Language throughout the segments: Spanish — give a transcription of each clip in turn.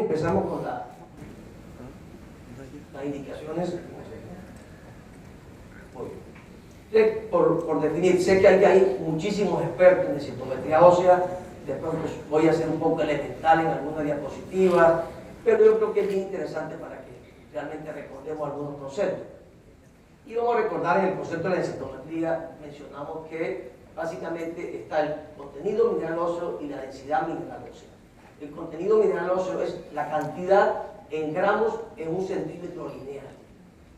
empezamos con las indicaciones. Por definir, sé que hay muchísimos expertos en densitometría ósea, después pues, voy a ser un poco elemental en alguna diapositiva, pero yo creo que es bien interesante para que realmente recordemos algunos conceptos. Y vamos a recordar en el concepto de la densitometría, mencionamos que básicamente está el contenido mineral óseo y la densidad mineral ósea. El contenido mineral óseo es la cantidad en gramos en un centímetro lineal.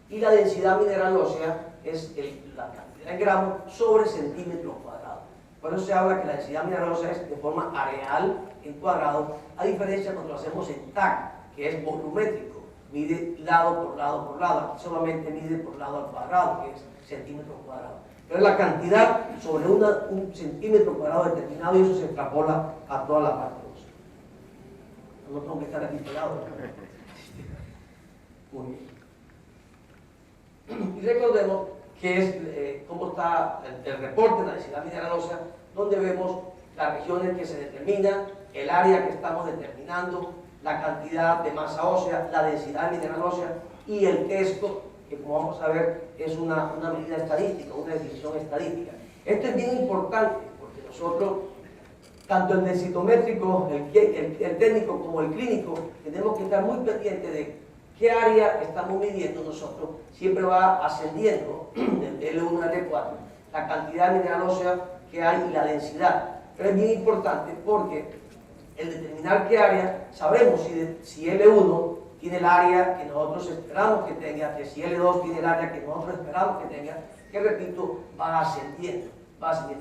Y la densidad mineral ósea es la cantidad en gramos sobre centímetro cuadrado. Por eso se habla que la densidad mineral ósea es de forma areal en cuadrado, a diferencia cuando lo hacemos en TAC, que es volumétrico, mide lado por lado por lado. Aquí solamente mide por lado al cuadrado, que es centímetro cuadrado. Pero la cantidad sobre un centímetro cuadrado determinado, y eso se extrapola a toda la parte ósea. No tengo que estar aquí pegado. Muy bien. Y recordemos que es cómo está el reporte de la densidad mineral ósea, donde vemos las regiones que se determinan, el área que estamos determinando, la cantidad de masa ósea, la densidad mineral ósea y el TESCO, que como vamos a ver es una medida estadística, una definición estadística. Esto es bien importante porque nosotros, tanto el densitométrico, el técnico como el clínico, tenemos que estar muy pendientes de qué área estamos midiendo nosotros. Siempre va ascendiendo del L1 al L4 la cantidad de mineral ósea que hay y la densidad. Pero es bien importante porque el determinar qué área, sabremos si L1 tiene el área que nosotros esperamos que tenga, que si L2 tiene el área que nosotros esperamos que tenga, que repito, va ascendiendo.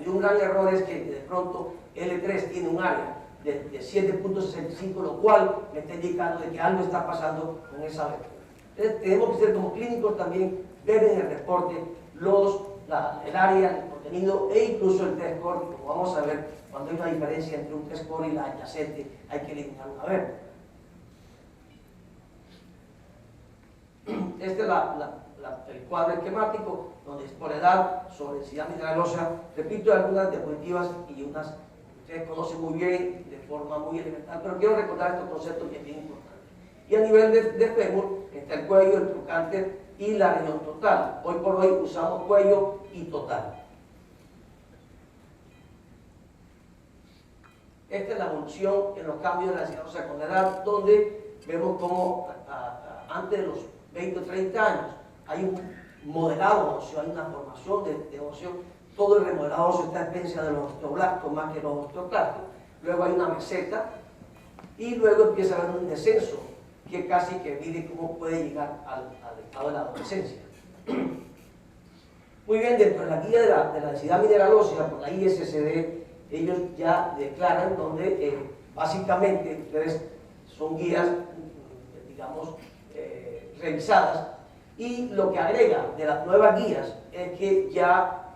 Y un gran error es que de pronto L3 tiene un área de 7.65, lo cual me está indicando de que algo está pasando con esa vectora. Entonces tenemos que ser como clínicos también, ver en el reporte el área, el contenido e incluso el T-score, como vamos a ver, cuando hay una diferencia entre un T-score y la adyacente, hay que eliminar una vértebra. Este es el cuadro esquemático, donde es por edad, sobre densidad mineral ósea. Repito, algunas diapositivas y unas que ustedes conocen muy bien, de forma muy elemental, pero quiero recordar estos conceptos que es bien importante. Y a nivel de fémur, está el cuello, el trocánter y la región total. Hoy por hoy usamos cuello y total. Esta es la evolución en los cambios de la densidad ósea con la edad, donde vemos cómo antes de los 20 o 30 años hay un modelado óseo, hay una formación de óseo. Todo el remodelado óseo está en dependencia de los osteoblastos más que los osteoclastos. Luego hay una meseta y luego empieza a haber un descenso que casi que mide cómo puede llegar al estado de la adolescencia. Muy bien, dentro de la guía de la densidad mineral ósea por la ISSD, ellos ya declaran donde básicamente ustedes son guías, digamos, revisadas, y lo que agrega de las nuevas guías es que ya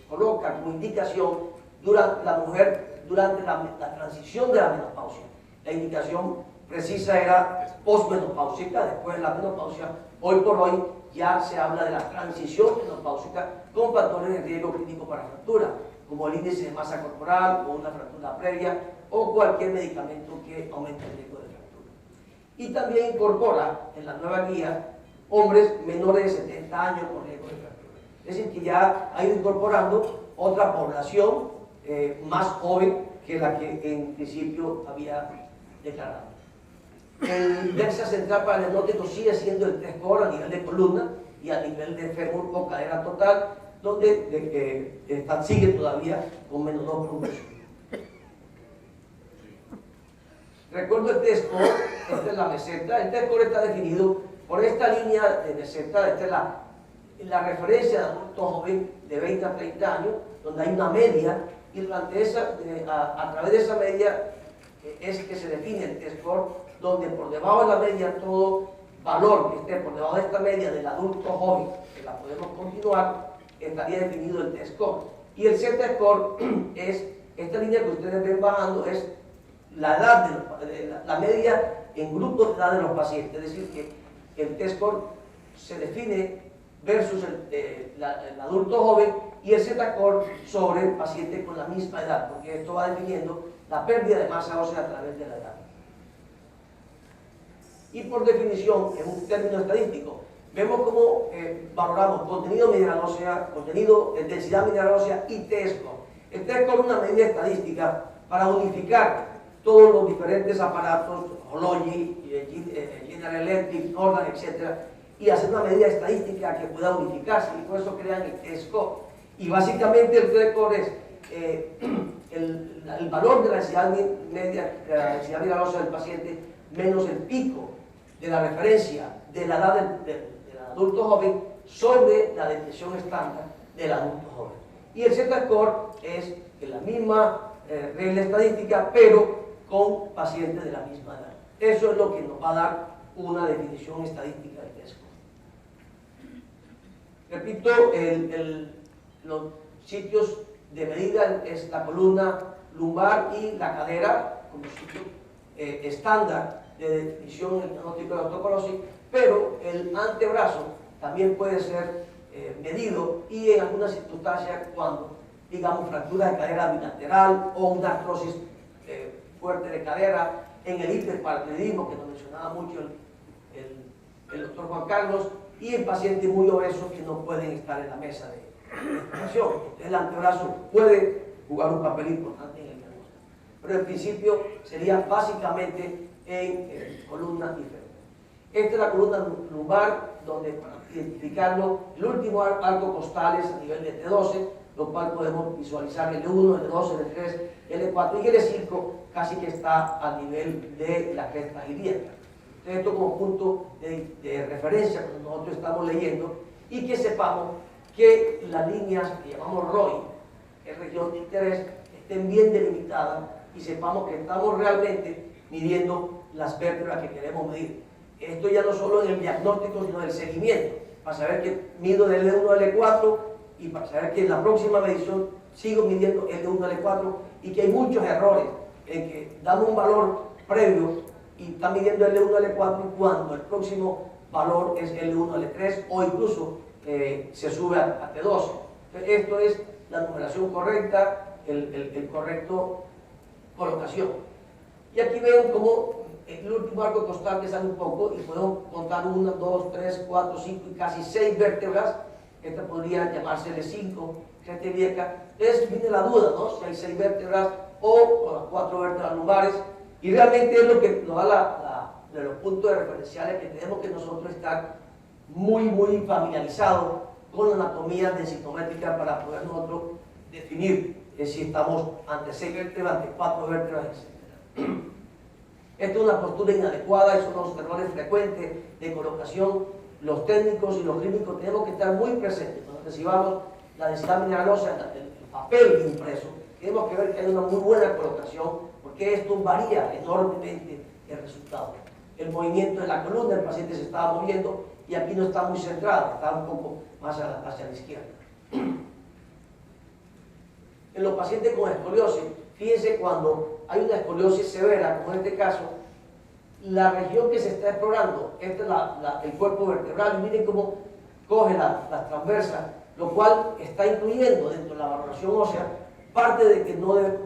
coloca como indicación durante la mujer, durante la transición de la menopausia. La indicación precisa era posmenopáusica, después de la menopausia. Hoy por hoy ya se habla de la transición menopáusica con factores de riesgo clínico para fractura, como el índice de masa corporal o una fractura previa o cualquier medicamento que aumente el riesgo de fractura. Y también incorpora en la nueva guía hombres menores de 70 años con riesgo de fractura. Es decir, que ya ha ido incorporando otra población más joven que la que en principio había declarado. El DEXA central para el diagnóstico sigue siendo el T-score a nivel de columna y a nivel de fémur o cadera total, donde sigue todavía con menos 2 puntos. Recuerdo el T-score, esta es la meseta. El T-score está definido por esta línea de meseta. Esta es la referencia de adulto joven de 20 a 30 años, donde hay una media, y durante a través de esa media es que se define el T-score, donde por debajo de la media todo valor que esté por debajo de esta media del adulto joven, que la podemos continuar, estaría definido el T-score. Y el Z-score es esta línea que ustedes ven bajando, es la edad la media en grupos de edad de los pacientes. Es decir, que el T-score se define versus el adulto joven, y el Z-score sobre el paciente con la misma edad, porque esto va definiendo la pérdida de masa ósea a través de la edad. Y por definición, en un término estadístico, vemos cómo valoramos contenido mineral ósea, contenido, densidad mineral ósea y T-score. El T-score es una medida estadística para unificar todos los diferentes aparatos, Hology, General Electric, Northern, etc., y hacer una medida estadística que pueda unificarse, y por eso crean el T-score. Y básicamente el T-score es el valor de la densidad media, la densidad mineral ósea del paciente, menos el pico de la referencia de la edad del adulto joven sobre la detención estándar del adulto joven. Y el Z-score es la misma regla estadística, pero con pacientes de la misma edad. Eso es lo que nos va a dar una definición estadística del T-score. Repito, los sitios de medida es la columna lumbar y la cadera como sitio estándar de definición en el diagnóstico de osteoporosis, pero el antebrazo también puede ser medido, y en algunas circunstancias cuando, digamos, fractura de cadera bilateral o una artrosis fuerte de cadera, en el hiperparatletismo que nos mencionaba mucho el doctor Juan Carlos, y en pacientes muy obesos que no pueden estar en la mesa de operación. El antebrazo puede jugar un papel importante en el diagnóstico, pero en principio sería básicamente en columna inferior. Esta es la columna lumbar, donde para identificarlo, el último arco costal es a nivel de T12, lo cual podemos visualizar el L1, el L2, el L3, el L4 y el L5 casi que está a nivel de la cresta ilíaca. Esto como punto de referencia cuando nosotros estamos leyendo, y que sepamos que las líneas que llamamos ROI, que es región de interés, estén bien delimitadas y sepamos que estamos realmente midiendo las vértebras que queremos medir. Esto ya no solo en el diagnóstico, sino en el seguimiento, para saber que mido del L1 al L4 y para saber que en la próxima medición sigo midiendo L1 al L4, y que hay muchos errores en que damos un valor previo y está midiendo L1 al L4 y cuando el próximo valor es L1 al L3 o incluso se sube a T12. Entonces, esto es la numeración correcta, el correcto colocación. Y aquí ven cómo el último arco costal que sale un poco y podemos contar 1, 2, 3, 4, 5 y casi 6 vértebras. Esta podría llamarse L5, cresta ilíaca. Entonces viene la duda, ¿no? Si hay 6 vértebras o las 4 vértebras lumbares. Y realmente es lo que nos da de los puntos de referenciales que tenemos que nosotros estar muy familiarizados con la anatomía densitométrica para poder nosotros definir si estamos ante 6 vértebras, ante 4 vértebras, etc. Esta es una postura inadecuada, es unos errores frecuentes de colocación. Los técnicos y los clínicos tenemos que estar muy presentes cuando recibamos la densidad mineral ósea, el papel impreso. Tenemos que ver que hay una muy buena colocación, porque esto varía enormemente el resultado. El movimiento de la columna, el paciente se estaba moviendo y aquí no está muy centrado, está un poco más hacia la izquierda. En los pacientes con escoliosis, fíjense, cuando hay una escoliosis severa, como en este caso, la región que se está explorando, este es el cuerpo vertebral, y miren cómo coge las transversas, lo cual está incluyendo dentro de la valoración ósea parte de que no debe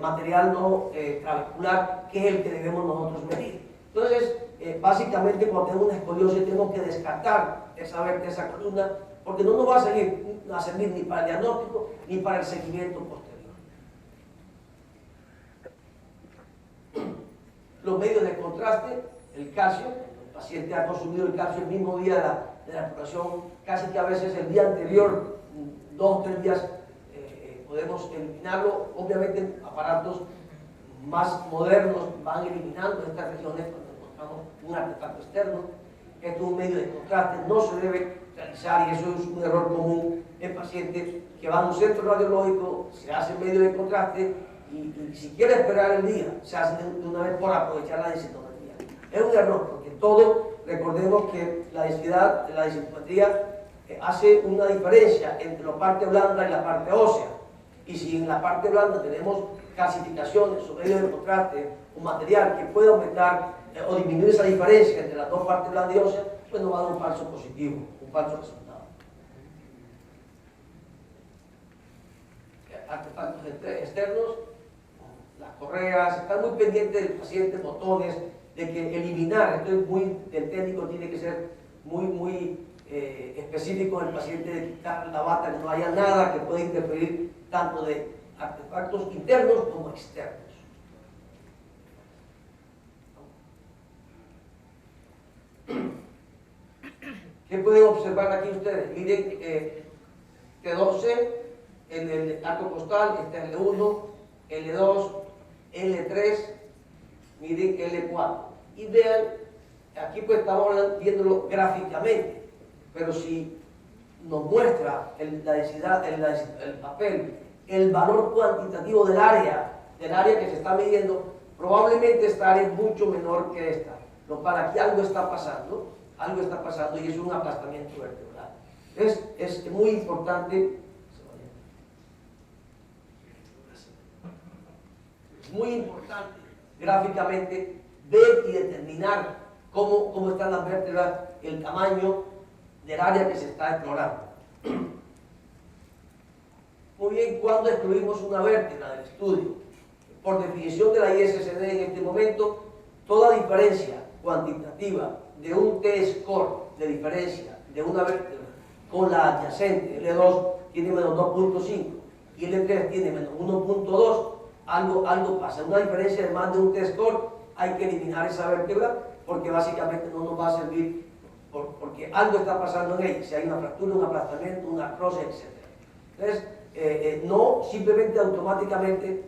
material no trabecular, que es el que debemos nosotros medir. Entonces, básicamente cuando tenemos una escoliosis tenemos que descartar esa columna, porque no nos va a servir ni para el diagnóstico ni para el seguimiento posterior. Los medios de contraste, el calcio, el paciente ha consumido el calcio el mismo día de la exploración, casi que a veces el día anterior, 2 o 3 días, podemos eliminarlo. Obviamente aparatos más modernos van eliminando estas regiones cuando encontramos un artefacto externo. Esto es un medio de contraste, no se debe realizar, y eso es un error común en pacientes que van a un centro radiológico, se hace medio de contraste y si quiere esperar el día, se hace de una vez por aprovechar la densitometría. Es un error, porque recordemos que la densitometría hace una diferencia entre la parte blanda y la parte ósea. Y si en la parte blanda tenemos calcificaciones o medios de contraste o material que puede aumentar o disminuir esa diferencia entre las dos partes blandas y óseas, pues nos va a dar un falso positivo, un falso resultado. Artefactos externos, las correas, están muy pendientes del paciente, botones, de que eliminar, esto es muy, el técnico tiene que ser muy específico en el paciente, de quitar la bata, que no haya nada que pueda interferir tanto de artefactos internos como externos. ¿Qué pueden observar aquí ustedes? Miren, T12 en el arco costal, este es L1, L2, L3, miren L4. Y vean, aquí pues estamos viéndolo gráficamente, pero si nos muestra la densidad, el papel, el valor cuantitativo del área que se está midiendo, probablemente esta área es mucho menor que esta, lo cual aquí algo está pasando y es un aplastamiento vertebral. Es muy importante, gráficamente ver y determinar cómo están las vértebras, el tamaño del área que se está explorando. Muy bien, ¿cuándo excluimos una vértebra del estudio? Por definición de la ISSD en este momento, toda diferencia cuantitativa de un T-score de diferencia de una vértebra con la adyacente, L2 tiene menos 2.5 y L3 tiene menos 1.2, algo pasa. Una diferencia de más de un T-score, hay que eliminar esa vértebra porque básicamente no nos va a servir, porque algo está pasando en ella, si hay una fractura, un aplastamiento, una artrosis, etc. Entonces, no simplemente automáticamente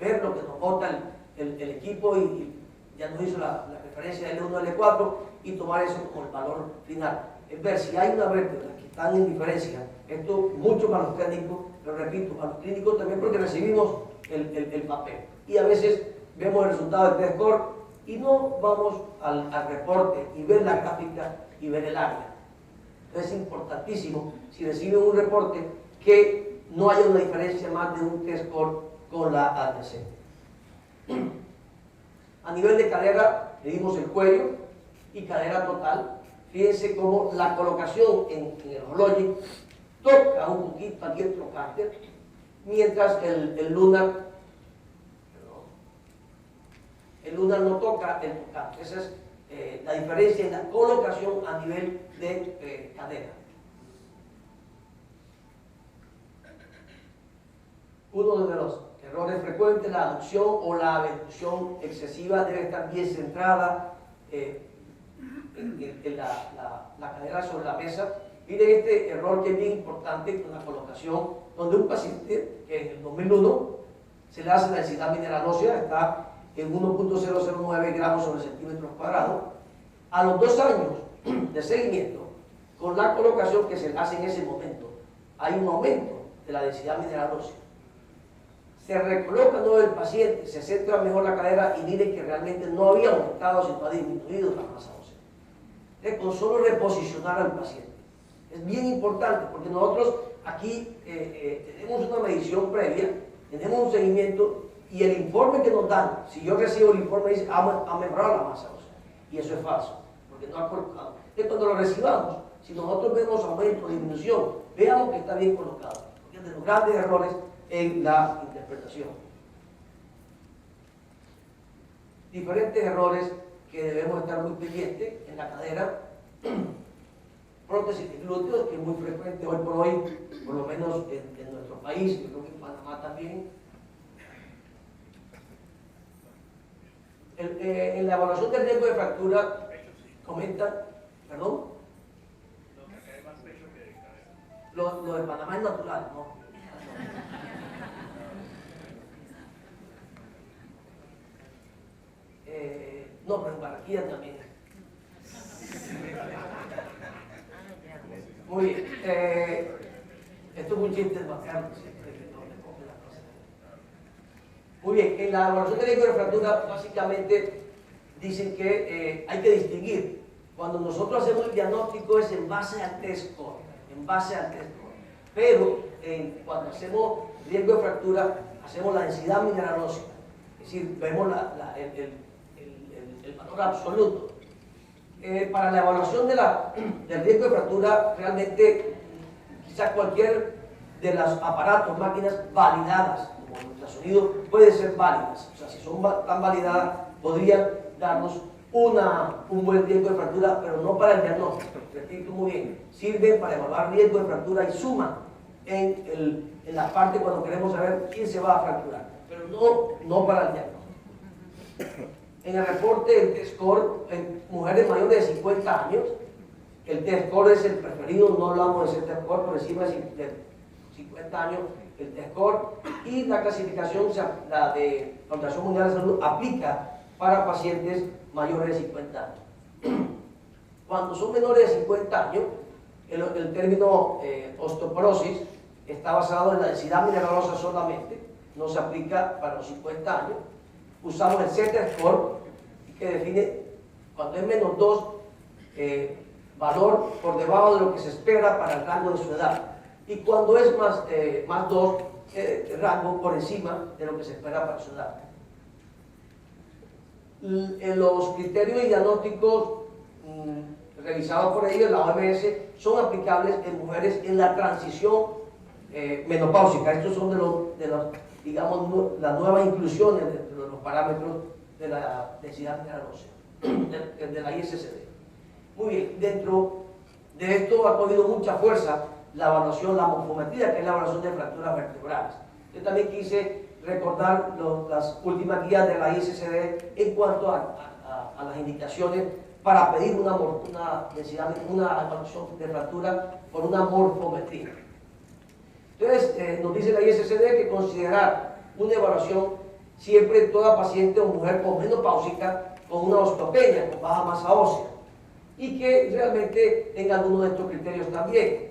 ver lo que nos bota el equipo y ya nos hizo la referencia del L1 L4 y tomar eso como el valor final. Es ver si hay una vértebra que están en diferencia, esto mucho para los técnicos, pero repito, para los clínicos también porque recibimos el papel. Y a veces vemos el resultado del T-score y no vamos al reporte y ver la gráfica y ver el área. Entonces es importantísimo, si reciben un reporte, que no haya una diferencia más de un T-score con la adyacente. A nivel de cadera, le dimos el cuello y cadera total. Fíjense cómo la colocación en el Hologic toca un poquito aquí el trocánter, mientras el lunar no toca el trocánter. Esa es la diferencia en la colocación a nivel de cadera. Uno de los errores frecuentes, la aducción o la abducción excesiva, debe estar bien centrada en la cadera sobre la mesa. Miren este error que es bien importante con la colocación, donde un paciente que en el 2001 se le hace la densidad mineral ósea, está en 1.009 gramos sobre centímetros cuadrados. A los 2 años de seguimiento, con la colocación que se le hace en ese momento, hay un aumento de la densidad mineral ósea. Se recoloca todo el paciente, se centra mejor la cadera y miren que realmente no había aumentado, sino ha disminuido la masa ósea. Entonces, con solo reposicionar al paciente. Es bien importante porque nosotros aquí tenemos una medición previa, tenemos un seguimiento y el informe que nos dan, si yo recibo el informe, dice ha mejorado la masa ósea. Y eso es falso, porque no ha colocado. Entonces, cuando lo recibamos, si nosotros vemos aumento o disminución, veamos que está bien colocado, porque es de los grandes errores en la interpretación. Diferentes errores que debemos estar muy pendientes en la cadera. Prótesis de glúteos, que es muy frecuente hoy por hoy, por lo menos en nuestro país, yo creo que en Panamá también. En la evaluación del riesgo de fractura, comentan, perdón, lo de Panamá es natural, ¿no? No, pero en Barranquilla también. Muy bien. Esto es un chiste bacano, siempre que no le pongo la cosa. Muy bien, en la evaluación de riesgo de fractura, básicamente dicen que hay que distinguir. Cuando nosotros hacemos el diagnóstico es en base al T-score, pero cuando hacemos riesgo de fractura, hacemos la densidad mineral ósea, es decir, vemos el valor absoluto. Para la evaluación del riesgo de fractura, realmente quizás cualquier de los aparatos, máquinas validadas, como el ultrasonido, puede ser válidas. O sea, si son tan validadas, podrían darnos un buen riesgo de fractura, pero no para el diagnóstico. Repito muy bien, sirven para evaluar riesgo de fractura y suman en la parte cuando queremos saber quién se va a fracturar, pero no para el diagnóstico. En el reporte del T-Score, en mujeres mayores de 50 años, el T-Score es el preferido, no hablamos de ese T-Score por encima de 50 años, el T-Score, y la clasificación, la de la Organización Mundial de Salud, aplica para pacientes mayores de 50 años. Cuando son menores de 50 años, el término osteoporosis está basado en la densidad mineralosa solamente, no se aplica para los 50 años. Usamos el Z-Score, que define cuando es menos 2, valor por debajo de lo que se espera para el rango de su edad. Y cuando es más 2, rango por encima de lo que se espera para su edad. Los criterios diagnósticos revisados por ellos, la OMS, son aplicables en mujeres en la transición menopáusica. Estos son digamos, las nuevas inclusiones de los parámetros de la densidad mineral ósea, de la ISSD. Muy bien, dentro de esto ha cogido mucha fuerza la evaluación, la morfometría, que es la evaluación de fracturas vertebrales. Yo también quise recordar las últimas guías de la ISSD en cuanto a las indicaciones para pedir una evaluación de fractura por una morfometría. Entonces, nos dice la ISSD que considerar una evaluación siempre en toda paciente o mujer posmenopáusica con una osteopenia, con baja masa ósea, y que realmente tenga algunos de estos criterios también,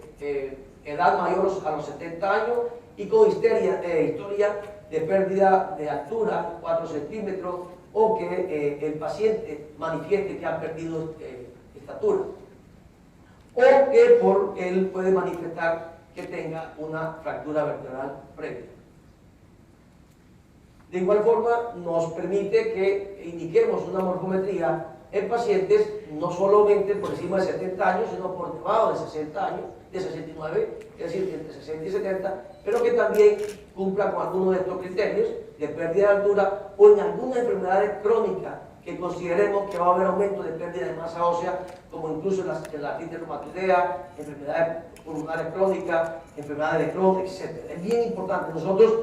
edad mayor a los 70 años y con historia de pérdida de altura, 4 centímetros, o que el paciente manifieste que ha perdido estatura, o que él puede manifestar que tenga una fractura vertebral previa. De igual forma, nos permite que indiquemos una morfometría en pacientes no solamente por encima de 70 años, sino por debajo de 60 años, de 69, es decir, entre 60 y 70, pero que también cumpla con algunos de estos criterios de pérdida de altura o en algunas enfermedades crónicas que consideremos que va a haber aumento de pérdida de masa ósea, como incluso en la artritis reumatoidea, enfermedades pulmonares crónicas, enfermedades de Crohn, etc. Es bien importante. Nosotros,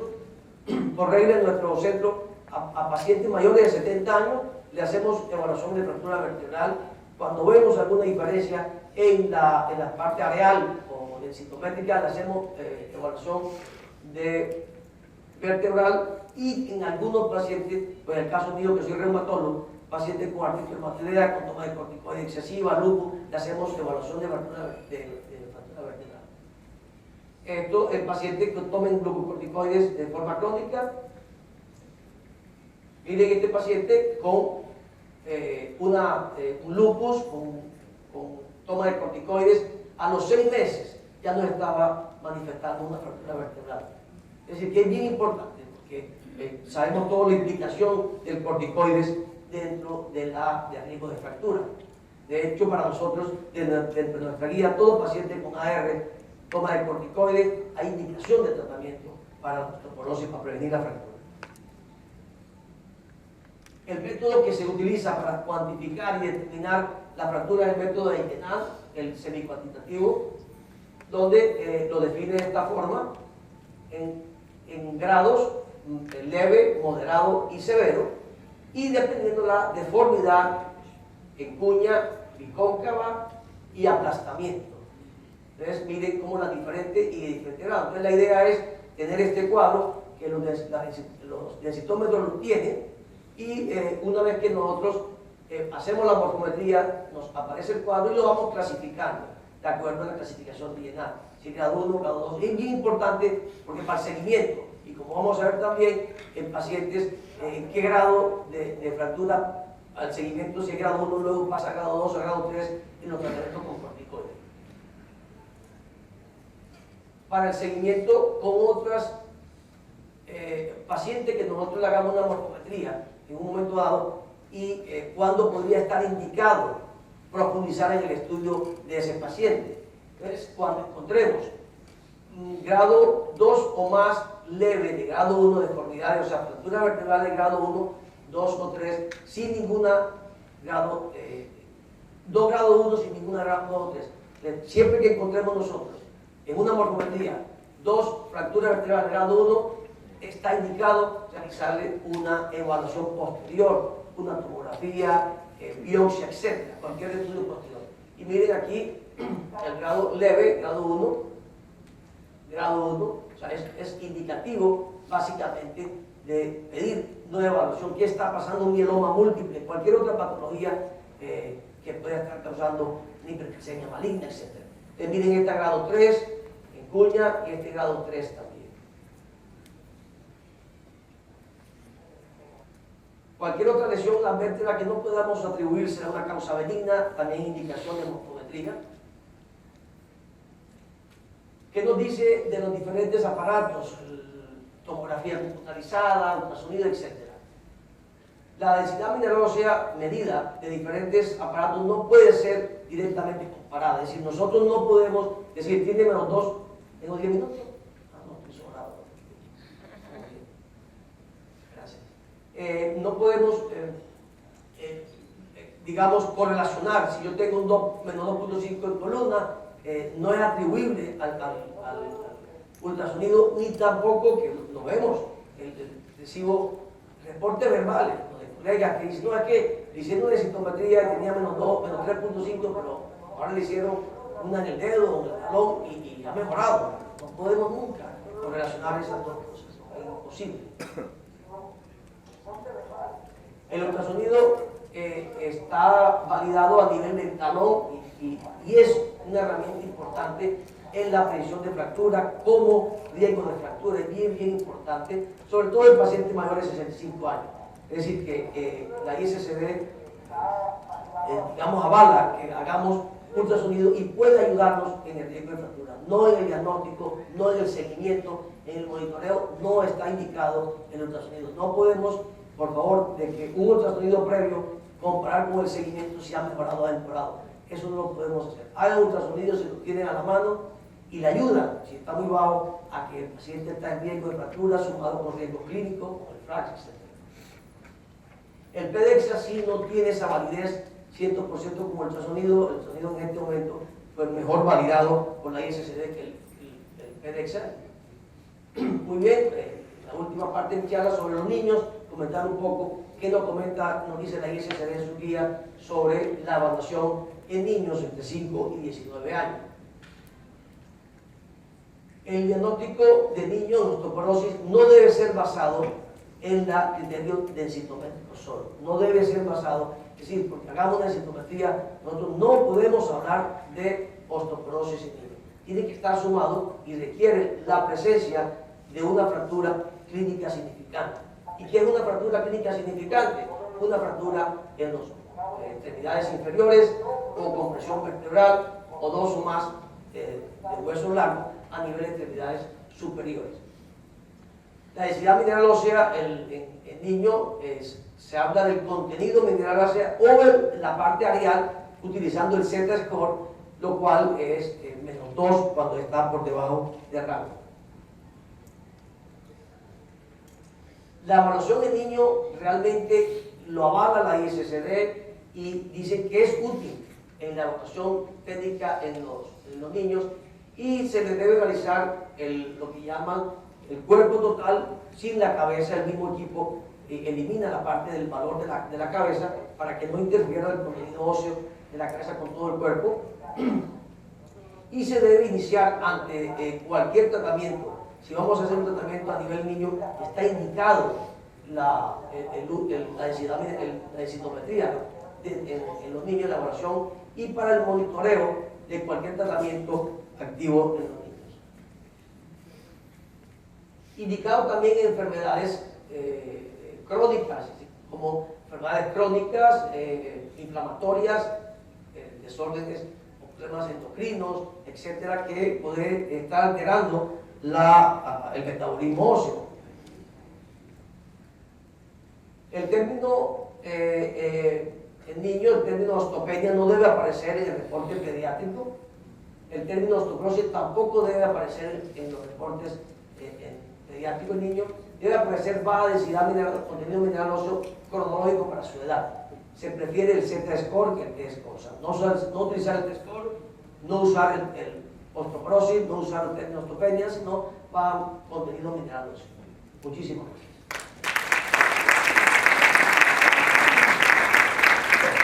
por regla en nuestro centro, a pacientes mayores de 70 años, le hacemos evaluación de fractura vertebral. Cuando vemos alguna diferencia en la parte areal o densitométrica, le hacemos evaluación de vertebral, y en algunos pacientes, pues en el caso mío que soy reumatólogo, pacientes con artritis reumatoidea, con toma de corticoides excesiva, lupus, le hacemos evaluación de fractura vertebral. Esto, el paciente que tomen glucocorticoides de forma crónica, miren este paciente con un lupus, con toma de corticoides, a los 6 meses ya no estaba manifestando una fractura vertebral. Es decir, que es bien importante, porque sabemos toda la implicación del corticoides dentro del riesgo de fractura. De hecho, para nosotros, dentro de nuestra guía, todo paciente con AR, toma de corticoides, hay indicación de tratamiento para la osteoporosis, para prevenir la fractura. El método que se utiliza para cuantificar y determinar la fractura es el método de Eikenham, el semicuantitativo, donde lo define de esta forma, en grados leve, moderado y severo, y dependiendo de la deformidad en cuña, bicóncava y aplastamiento. Entonces miren cómo la diferente y de diferente grado. Entonces la idea es tener este cuadro, que los densitómetros lo tienen, y una vez que nosotros hacemos la morfometría, nos aparece el cuadro y lo vamos clasificando de acuerdo a la clasificación bienal. Si grado 1, grado 2, es bien importante porque para el seguimiento, y como vamos a ver también en pacientes en qué grado de fractura, al seguimiento, si es grado 1, luego pasa a grado 2 o grado 3 en los tratamientos con corticoides. Para el seguimiento con otras pacientes que nosotros le hagamos una morfometría en un momento dado, y cuándo podría estar indicado profundizar en el estudio de ese paciente. Entonces, cuando encontremos grado 2 o más leve de grado 1 deformidades, o sea, fractura vertebral de grado 1, 2 o 3, sin ninguna grado, 2 grado 1 sin ninguna grado 3. Siempre que encontremos nosotros en una morfometría 2 fracturas vertebrales de grado 1, está indicado realizarle una evaluación posterior, una tomografía, biopsia, etc. Cualquier estudio posterior. Y miren aquí el grado leve, grado 1, o sea, es indicativo básicamente de pedir una evaluación. ¿Qué está pasando? Un mieloma múltiple, cualquier otra patología que pueda estar causando una hiperglicemia maligna, etc. Miren este grado 3 en cuña y este grado 3 también. Cualquier otra lesión en la vértebra que no podamos atribuirse a una causa benigna, también indicación de morfometría. ¿Qué nos dice de los diferentes aparatos? Tomografía computarizada, ultrasonido, etc. La densidad mineral ósea medida de diferentes aparatos no puede ser directamente comparada. Es decir, nosotros no podemos decir, tiene menos 2, ¿tengo 10 minutos? No, estoy sobrado. Gracias. No podemos, digamos, correlacionar. Si yo tengo un menos 2.5 en columna, no es atribuible al ultrasonido, ni tampoco, que lo vemos, recibo reportes verbales de colegas que dicen, no, es que le hicieron una densitometría y tenía menos 2, menos 3.5, pero ahora le hicieron una en el dedo, en el talón y ha mejorado. No podemos nunca correlacionar esas dos cosas, es imposible. El ultrasonido está validado a nivel del talón y es una herramienta importante en la predicción de fractura como riesgo de fractura. Es bien importante, sobre todo en pacientes mayores de 65 años. Es decir, que la ISSD, digamos, avala que hagamos ultrasonido y puede ayudarnos en el riesgo de fractura. No en el diagnóstico, no en el seguimiento, en el monitoreo, no está indicado el ultrasonido. No podemos, por favor, de que un ultrasonido previo comparar con el seguimiento si ha mejorado o ha empeorado. Eso no lo podemos hacer. Hagan ultrasonido si lo tienen a la mano y le ayuda, si está muy bajo, a que el paciente está en riesgo de fractura, sumado con riesgo clínico, con el FRAX, etc. El PDEXA sí no tiene esa validez 100% como el ultrasonido. El ultrasonido en este momento fue mejor validado con la ISSD que el PDEXA. Muy bien, la última parte de mi charla sobre los niños, comentar un poco qué nos dice la ISSD en su guía sobre la evaluación en niños entre 5 y 19 años. El diagnóstico de niños con osteoporosis no debe ser basado en la criterio densitométrico solo. No debe ser basado, es decir, porque hagamos una densitometría, nosotros no podemos hablar de osteoporosis en niños. Tiene que estar sumado y requiere la presencia de una fractura clínica significante. ¿Y qué es una fractura clínica significante? Una fractura en las extremidades inferiores o compresión vertebral o 2 o más de hueso largo a nivel de extremidades superiores. La densidad mineral ósea en niño se habla del contenido mineral ósea o en la parte areal utilizando el Z-score, lo cual es menos 2 cuando está por debajo del rango. La evaluación en niño realmente lo avala la ISSD y dice que es útil en la evaluación técnica en los niños y se les debe realizar lo que llaman el cuerpo total sin la cabeza. El mismo equipo elimina la parte del valor de la cabeza para que no interfiera el contenido óseo de la cabeza con todo el cuerpo, y se debe iniciar ante cualquier tratamiento. Si vamos a hacer un tratamiento a nivel niño, está indicado la densitometría en los niños, la evaluación y para el monitoreo de cualquier tratamiento activo en los niños. Indicado también en enfermedades crónicas, como enfermedades crónicas, inflamatorias, desórdenes o problemas endocrinos, etcétera, que puede estar alterando el metabolismo óseo. El término en niños, el término osteopenia no debe aparecer en el reporte pediátrico. El término osteoporosis tampoco debe aparecer en los reportes pediátricos en niños. debe aparecer baja densidad mineral, contenido mineral óseo cronológico para su edad. Se prefiere el Z-score que el T-score, o sea, no utilizar el T-score, no usar el osteoporosis, no usar el término osteopenia, sino para contenido mineral óseo. Muchísimas gracias.